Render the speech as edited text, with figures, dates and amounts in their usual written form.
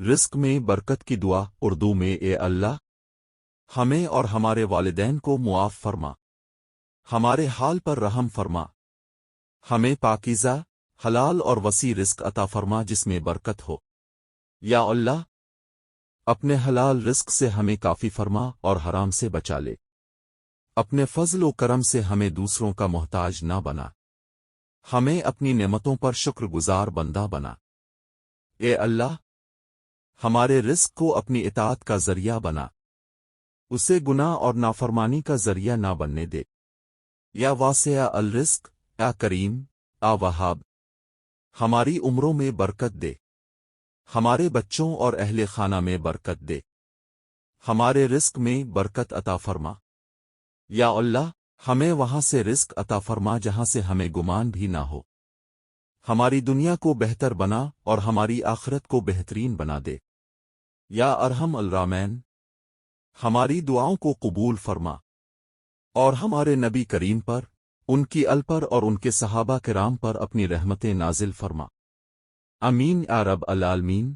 رزق میں برکت کی دعا اردو میں اے اللہ ہمیں اور ہمارے والدین کو معاف فرما، ہمارے حال پر رحم فرما، ہمیں پاکیزہ حلال اور وسیع رزق عطا فرما جس میں برکت ہو۔ یا اللہ اپنے حلال رزق سے ہمیں کافی فرما اور حرام سے بچا لے، اپنے فضل و کرم سے ہمیں دوسروں کا محتاج نہ بنا، ہمیں اپنی نعمتوں پر شکر گزار بندہ بنا۔ اے اللہ ہمارے رزق کو اپنی اطاعت کا ذریعہ بنا، اسے گناہ اور نافرمانی کا ذریعہ نہ بننے دے۔ یا واسع الرزق، یا کریم، یا وہاب ہماری عمروں میں برکت دے، ہمارے بچوں اور اہل خانہ میں برکت دے، ہمارے رزق میں برکت عطا فرما۔ یا اللہ ہمیں وہاں سے رزق عطا فرما جہاں سے ہمیں گمان بھی نہ ہو، ہماری دنیا کو بہتر بنا اور ہماری آخرت کو بہترین بنا دے۔ یا ارحم الراحمین ہماری دعاؤں کو قبول فرما اور ہمارے نبی کریم پر، ان کی ال پر اور ان کے صحابہ کرام پر اپنی رحمتیں نازل فرما۔ امین یا رب العالمین۔